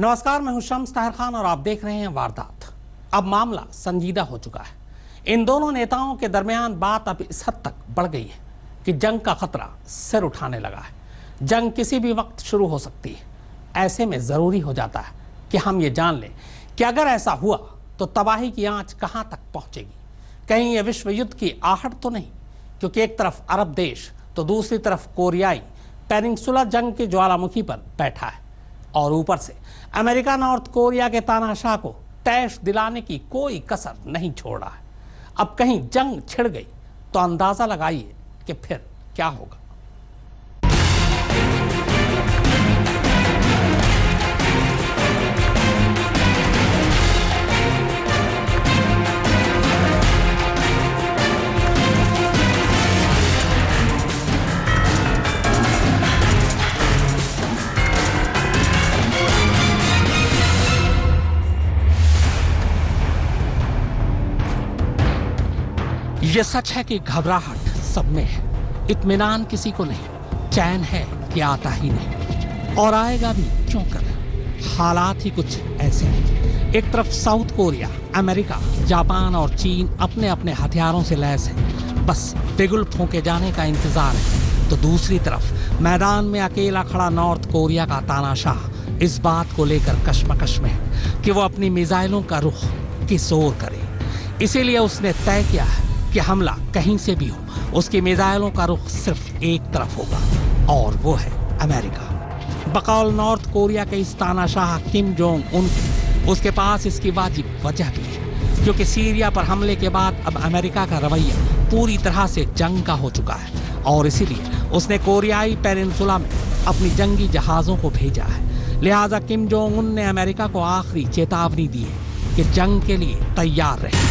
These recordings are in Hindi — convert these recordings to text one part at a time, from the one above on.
नमस्कार, मैं हूं शम्स ताहिर खान और आप देख रहे हैं वारदात। अब मामला संजीदा हो चुका है। इन दोनों नेताओं के दरमियान बात अब इस हद तक बढ़ गई है कि जंग का खतरा सिर उठाने लगा है। जंग किसी भी वक्त शुरू हो सकती है। ऐसे में जरूरी हो जाता है कि हम ये जान लें कि अगर ऐसा हुआ तो तबाही की आंच कहां तक पहुंचेगी। कहीं यह विश्व युद्ध की आहट तो नहीं, क्योंकि एक तरफ अरब देश तो दूसरी तरफ कोरियाई पेनिनसुला जंग के ज्वालामुखी पर बैठा है और ऊपर से अमेरिका नॉर्थ कोरिया के तानाशाह को तैश दिलाने की कोई कसर नहीं छोड़ रहा है। अब कहीं जंग छिड़ गई तो अंदाजा लगाइए कि फिर क्या होगा। ये सच है कि घबराहट सब में है, इत्मीनान किसी को नहीं, चैन है कि आता ही नहीं और आएगा भी क्यों कर। हालात ही कुछ ऐसे हैं। एक तरफ साउथ कोरिया, अमेरिका, जापान और चीन अपने अपने हथियारों से लैस है, बस बिगुल फूंके जाने का इंतजार है। तो दूसरी तरफ मैदान में अकेला खड़ा नॉर्थ कोरिया का तानाशाह इस बात को लेकर कशमकश में है कि वो अपनी मिसाइलों का रुख किस ओर करे। इसीलिए उसने तय किया है कि हमला कहीं से भी हो, उसकी मिसाइलों का रुख सिर्फ एक तरफ होगा और वो है अमेरिका। बकौल नॉर्थ कोरिया के इस तानाशाह किम जोंग उन, उसके पास इसकी वाजिब वजह भी है, क्योंकि सीरिया पर हमले के बाद अब अमेरिका का रवैया पूरी तरह से जंग का हो चुका है और इसीलिए उसने कोरियाई पेनिनसुला में अपनी जंगी जहाजों को भेजा है। लिहाजा किम जोंग उन ने अमेरिका को आखिरी चेतावनी दी है कि जंग के लिए तैयार रहे।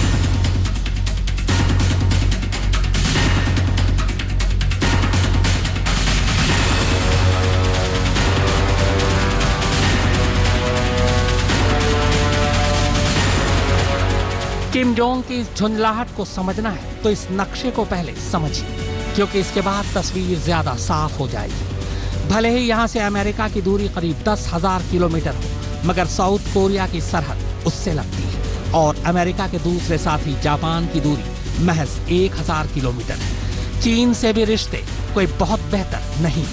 किम जोंग की इस झुंझलाहट को समझना है तो इस नक्शे को पहले समझिए, क्योंकि इसके बाद तस्वीर ज्यादा साफ हो जाएगी। भले ही यहाँ से अमेरिका की दूरी करीब 10,000 किलोमीटर हो, मगर साउथ कोरिया की सरहद उससे लगती है और अमेरिका के दूसरे साथी जापान की दूरी महज 1,000 किलोमीटर है। चीन से भी रिश्ते कोई बहुत बेहतर नहीं,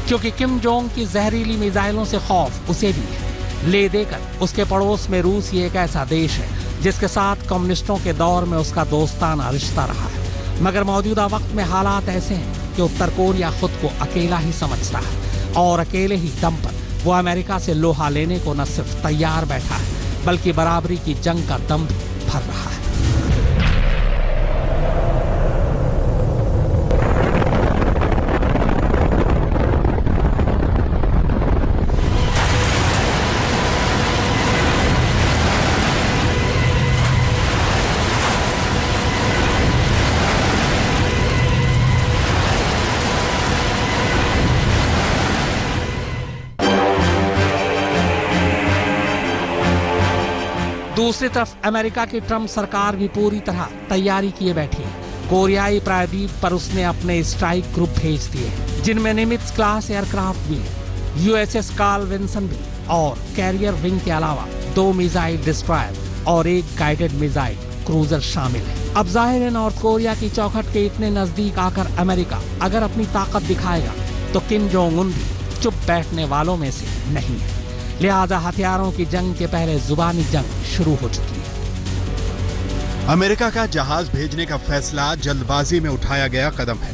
क्योंकि किम जोंग की जहरीली मिसाइलों से खौफ उसे भी है। ले देकर उसके पड़ोस में रूस ही एक ऐसा देश है जिसके साथ कम्युनिस्टों के दौर में उसका दोस्ताना रिश्ता रहा है, मगर मौजूदा वक्त में हालात ऐसे हैं कि उत्तर कोरिया खुद को अकेला ही समझता है और अकेले ही दम पर वो अमेरिका से लोहा लेने को न सिर्फ तैयार बैठा है, बल्कि बराबरी की जंग का दम भी भर रहा है। दूसरी तरफ अमेरिका की ट्रंप सरकार भी पूरी तरह तैयारी किए बैठी है। कोरियाई प्रायद्वीप पर उसने अपने स्ट्राइक ग्रुप भेज दिए, जिनमें निमित्ज क्लास एयरक्राफ्ट भी है, यूएसएस कार्ल विंसन भी और कैरियर विंग के अलावा 2 मिसाइल डिस्ट्रॉयर और 1 गाइडेड मिसाइल क्रूजर शामिल है। अब जाहिर है नॉर्थ कोरिया की चौखट के इतने नजदीक आकर अमेरिका अगर अपनी ताकत दिखाएगा तो किम जोंग उन भी चुप बैठने वालों में से नहीं है। लिहाजा हथियारों की जंग के पहले जुबानी जंग शुरू हो चुकी है। अमेरिका का जहाज भेजने का फैसला जल्दबाजी में उठाया गया कदम है।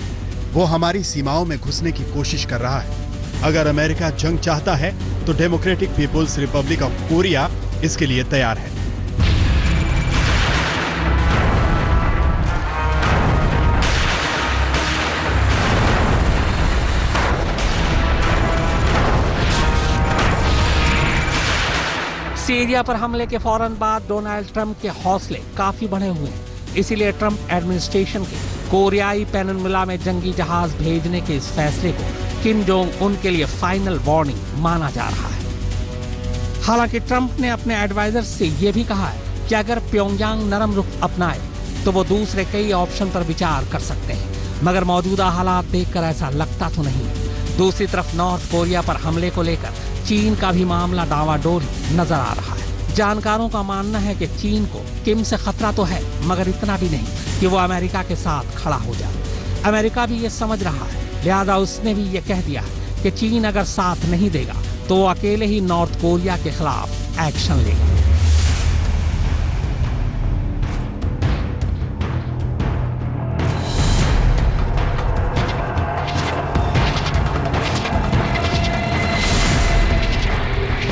वो हमारी सीमाओं में घुसने की कोशिश कर रहा है। अगर अमेरिका जंग चाहता है तो democratic people's republic of Korea इसके लिए तैयार है। सीरिया पर हमले के फौरन बाद डोनाल्ड ट्रंप के हौसले काफी बढ़े हुए हैं। इसीलिए ट्रंप एडमिनिस्ट्रेशन के कोरियाई पेनिनसुला में जंगी जहाज भेजने के इस फैसले को किम जोंग उन के लिए फाइनल वार्निंग माना जा रहा है। हालांकि ट्रंप ने अपने एडवाइजर से यह भी कहा है कि अगर प्योंगयांग नरम रुख अपनाए तो वो दूसरे कई ऑप्शन पर विचार कर सकते हैं, मगर मौजूदा हालात देखकर ऐसा लगता तो नहीं। दूसरी तरफ नॉर्थ कोरिया पर हमले को लेकर चीन का भी मामला डावाडोल नजर आ रहा है। जानकारों का मानना है कि चीन को किम से खतरा तो है, मगर इतना भी नहीं कि वो अमेरिका के साथ खड़ा हो जाए। अमेरिका भी ये समझ रहा है, लिहाजा उसने भी ये कह दिया कि चीन अगर साथ नहीं देगा तो वो अकेले ही नॉर्थ कोरिया के खिलाफ एक्शन लेगा।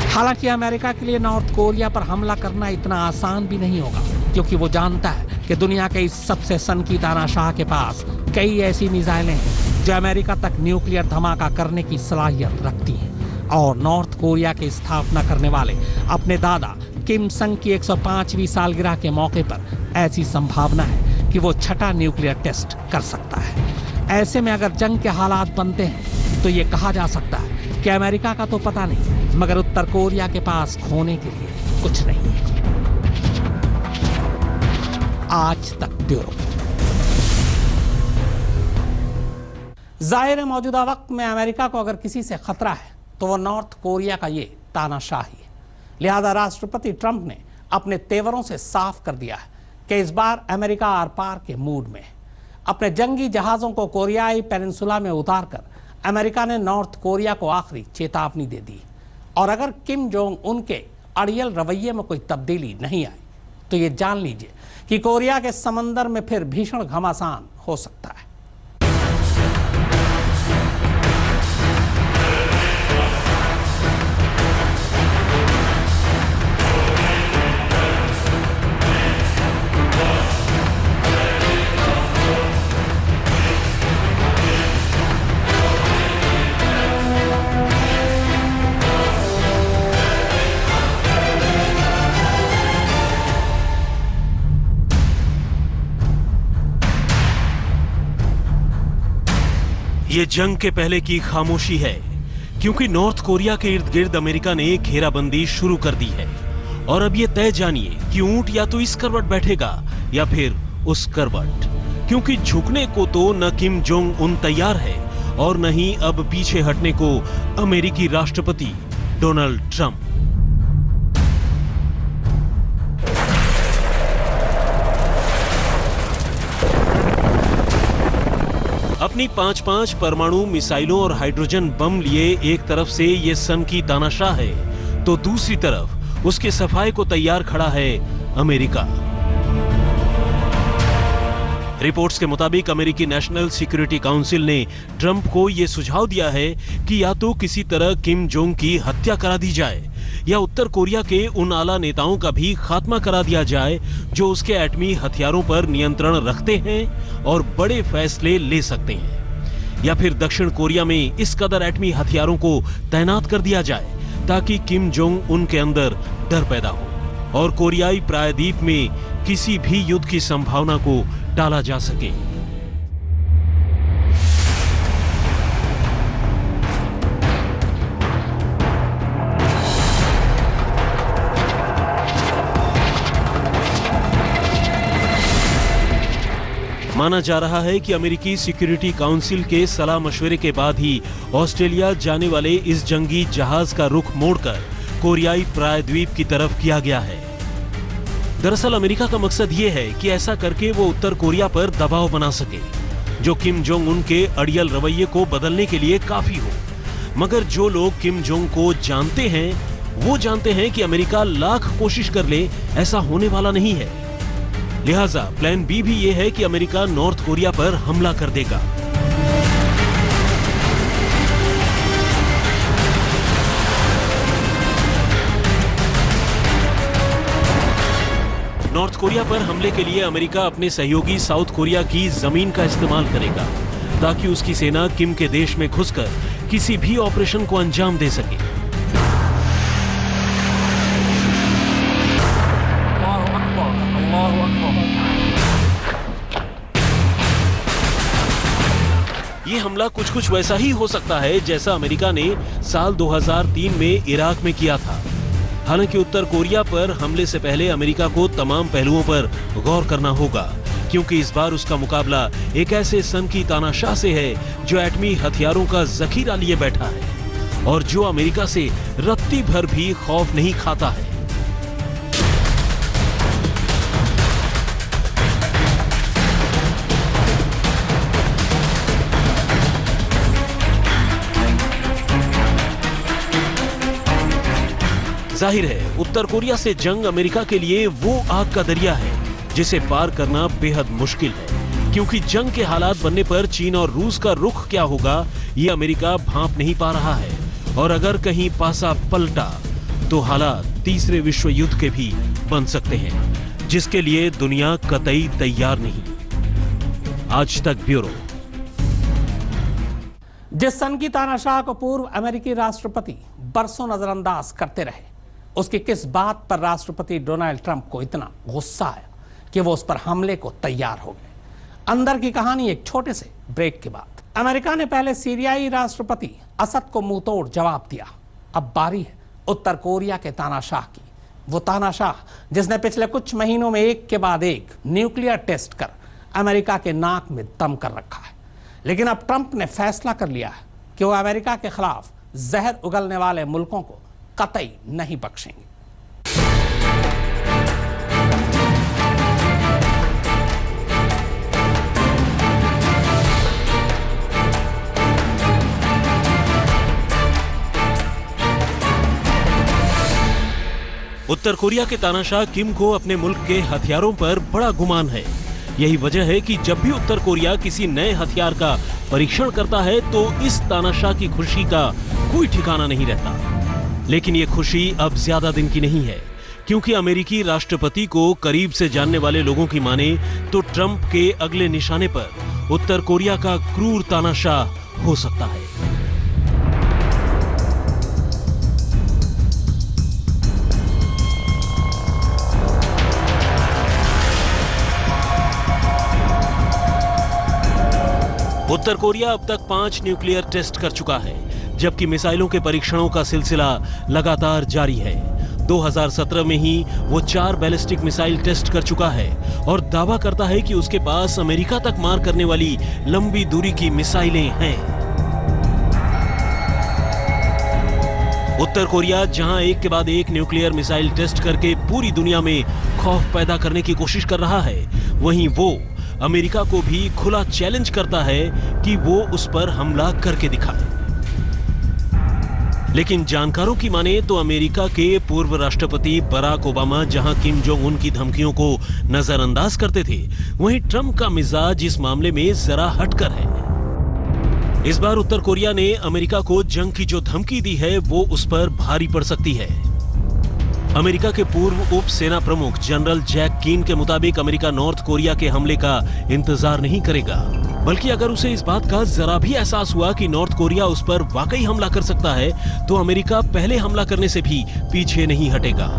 हालांकि अमेरिका के लिए नॉर्थ कोरिया पर हमला करना इतना आसान भी नहीं होगा, क्योंकि वो जानता है कि दुनिया के इस सबसे सनकी तानाशाह के पास कई ऐसी मिसाइलें हैं जो अमेरिका तक न्यूक्लियर धमाका करने की सलाहियत रखती हैं। और नॉर्थ कोरिया की स्थापना करने वाले अपने दादा किम संग की 105वीं सालगिरह के मौके पर ऐसी संभावना है कि वो छठा न्यूक्लियर टेस्ट कर सकता है। ऐसे में अगर जंग के हालात बनते हैं तो ये कहा जा सकता है कि अमेरिका का तो पता नहीं, मगर उत्तर कोरिया के पास खोने के लिए कुछ नहीं है। आज तक ब्यूरो। जाहिर है मौजूदा वक्त में अमेरिका को अगर किसी से खतरा है तो वो नॉर्थ कोरिया का ये तानाशाही है। लिहाजा राष्ट्रपति ट्रंप ने अपने तेवरों से साफ कर दिया है कि इस बार अमेरिका आर पार के मूड में है। अपने जंगी जहाजों को कोरियाई पेनिनसुला में उतारकर अमेरिका ने नॉर्थ कोरिया को आखिरी चेतावनी दे दी। और अगर किम जोंग उनके अड़ियल रवैये में कोई तब्दीली नहीं आई तो ये जान लीजिए कि कोरिया के समंदर में फिर भीषण घमासान हो सकता है। ये जंग के पहले की खामोशी है, क्योंकि नॉर्थ कोरिया के इर्द गिर्द अमेरिका ने घेराबंदी शुरू कर दी है। और अब ये तय जानिए कि ऊंट या तो इस करवट बैठेगा या फिर उस करवट, क्योंकि झुकने को तो न किम जोंग उन तैयार है और न ही अब पीछे हटने को अमेरिकी राष्ट्रपति डोनाल्ड ट्रंप। अपनी 5-5 परमाणु मिसाइलों और हाइड्रोजन बम लिए एक तरफ से ये सन की तानाशाह है, तो दूसरी तरफ उसके सफाए को तैयार खड़ा है अमेरिका। रिपोर्ट्स के मुताबिक अमेरिकी नेशनल सिक्योरिटी काउंसिल ने ट्रंप को यह सुझाव दिया है कि या तो किसी तरह किम जोंग की हत्या करा दी जाए या उत्तर कोरिया के उन आला नेताओं का भी खात्मा करा दिया जाए जो उसके एटमी हथियारों पर नियंत्रण रखते हैं और बड़े फैसले ले सकते हैं, या फिर दक्षिण कोरिया में इस कदर एटमी हथियारों को तैनात कर दिया जाए ताकि किम जोंग उनके अंदर डर पैदा हो और कोरियाई प्रायद्वीप में किसी भी युद्ध की संभावना को टाला जा सके। माना जा रहा है कि अमेरिकी सिक्योरिटी काउंसिल के सलाह मशवरे के बाद ही ऑस्ट्रेलिया जाने वाले इस जंगी जहाज का रुख मोड़कर कोरियाई प्रायद्वीप की तरफ किया गया है। दरअसल अमेरिका का मकसद ये है कि ऐसा करके वो उत्तर कोरिया पर दबाव बना सके, जो किम जोंग उन के अड़ियल रवैये को बदलने के लिए काफी हो। मगर जो लोग किम जोंग को जानते हैं वो जानते हैं कि अमेरिका लाख कोशिश कर ले ऐसा होने वाला नहीं है। लिहाजा प्लान बी भी ये है कि अमेरिका नॉर्थ कोरिया पर हमला कर देगा। नॉर्थ कोरिया पर हमले के लिए अमेरिका अपने सहयोगी साउथ कोरिया की जमीन का इस्तेमाल करेगा ताकि उसकी सेना किम के देश में घुसकर किसी भी ऑपरेशन को अंजाम दे सके। ये हमला कुछ वैसा ही हो सकता है जैसा अमेरिका ने साल 2003 में इराक में किया था। हालांकि उत्तर कोरिया पर हमले से पहले अमेरिका को तमाम पहलुओं पर गौर करना होगा, क्योंकि इस बार उसका मुकाबला एक ऐसे सन की तानाशाह से है जो एटमी हथियारों का जखीरा लिए बैठा है। और जो अमेरिका से रत्ती भर भी खौफ नहीं खाता है। जाहिर है उत्तर कोरिया से जंग अमेरिका के लिए वो आग का दरिया है जिसे पार करना बेहद मुश्किल है, क्योंकि जंग के हालात बनने पर चीन और रूस का रुख क्या होगा ये अमेरिका भांप नहीं पा रहा है। और अगर कहीं पासा पलटा तो हालात तीसरे विश्व युद्ध के भी बन सकते हैं, जिसके लिए दुनिया कतई तैयार नहीं। आज तक ब्यूरो। जिस सन की तानाशाह को पूर्व अमेरिकी राष्ट्रपति बरसों नजरअंदाज करते रहे, उसकी किस बात पर राष्ट्रपति डोनाल्ड ट्रंप को इतना गुस्सा आया कि वो उस पर हमले को तैयार हो गए। अंदर की कहानी एक छोटे से ब्रेक के बाद। अमेरिका ने पहले सीरियाई राष्ट्रपति असद को मुंहतोड़ जवाब दिया। अब बारी है उत्तर कोरिया के तानाशाह की। वो तानाशाह जिसने पिछले कुछ महीनों में एक के बाद एक न्यूक्लियर टेस्ट कर अमेरिका के नाक में दम कर रखा है। लेकिन अब ट्रंप ने फैसला कर लिया है कि वो अमेरिका के खिलाफ जहर उगलने वाले मुल्कों को कतई नहीं बख्शेंगे। उत्तर कोरिया के तानाशाह किम को अपने मुल्क के हथियारों पर बड़ा गुमान है। यही वजह है कि जब भी उत्तर कोरिया किसी नए हथियार का परीक्षण करता है तो इस तानाशाह की खुशी का कोई ठिकाना नहीं रहता। लेकिन ये खुशी अब ज्यादा दिन की नहीं है, क्योंकि अमेरिकी राष्ट्रपति को करीब से जानने वाले लोगों की माने तो ट्रंप के अगले निशाने पर उत्तर कोरिया का क्रूर तानाशाह हो सकता है। उत्तर कोरिया अब तक 5 न्यूक्लियर टेस्ट कर चुका है, जबकि मिसाइलों के परीक्षणों का सिलसिला लगातार जारी है। 2017 में ही वो 4 बैलिस्टिक मिसाइल टेस्ट कर चुका है और दावा करता है कि उसके पास अमेरिका तक मार करने वाली लंबी दूरी की मिसाइलें हैं। उत्तर कोरिया जहां एक के बाद एक न्यूक्लियर मिसाइल टेस्ट करके पूरी दुनिया में खौफ पैदा करने की कोशिश कर रहा है, वहीं वो अमेरिका को भी खुला चैलेंज करता है कि वो उस पर हमला करके दिखाए। लेकिन जानकारों की माने तो अमेरिका के पूर्व राष्ट्रपति बराक ओबामा जहां किम जोंग उन की धमकियों को नजरअंदाज करते थे, वहीं ट्रंप का मिजाज इस मामले में जरा हटकर है। इस बार उत्तर कोरिया ने अमेरिका को जंग की जो धमकी दी है वो उस पर भारी पड़ सकती है। अमेरिका के पूर्व उप सेना प्रमुख जनरल जैक कीन के मुताबिक अमेरिका नॉर्थ कोरिया के हमले का इंतजार नहीं करेगा, बल्कि अगर उसे इस बात का जरा भी एहसास हुआ कि नॉर्थ कोरिया उस पर वाकई हमला कर सकता है तो अमेरिका पहले हमला करने से भी पीछे नहीं हटेगा।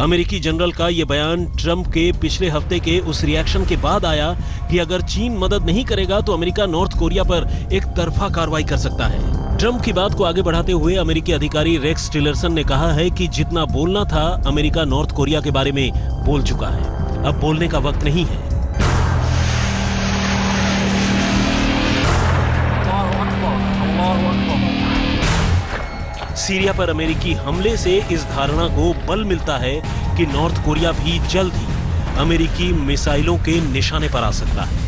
अमेरिकी जनरल का यह बयान ट्रंप के पिछले हफ्ते के उस रिएक्शन के बाद आया कि अगर चीन मदद नहीं करेगा तो अमेरिका नॉर्थ कोरिया पर एक तरफा कार्रवाई कर सकता है। ट्रंप की बात को आगे बढ़ाते हुए अमेरिकी अधिकारी रेक्स टिलरसन ने कहा है कि जितना बोलना था अमेरिका नॉर्थ कोरिया के बारे में बोल चुका है, अब बोलने का वक्त नहीं है। सीरिया पर अमेरिकी हमले से इस धारणा को बल मिलता है कि नॉर्थ कोरिया भी जल्द ही अमेरिकी मिसाइलों के निशाने पर आ सकता है।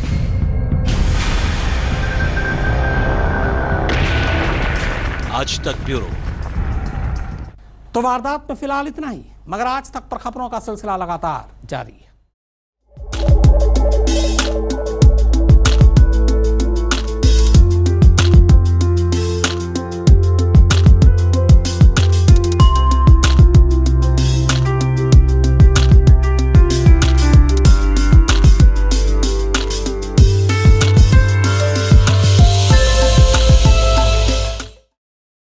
आज तक ब्यूरो। तो वारदात में फिलहाल इतना ही, मगर आज तक पर खबरों का सिलसिला लगातार जारी है।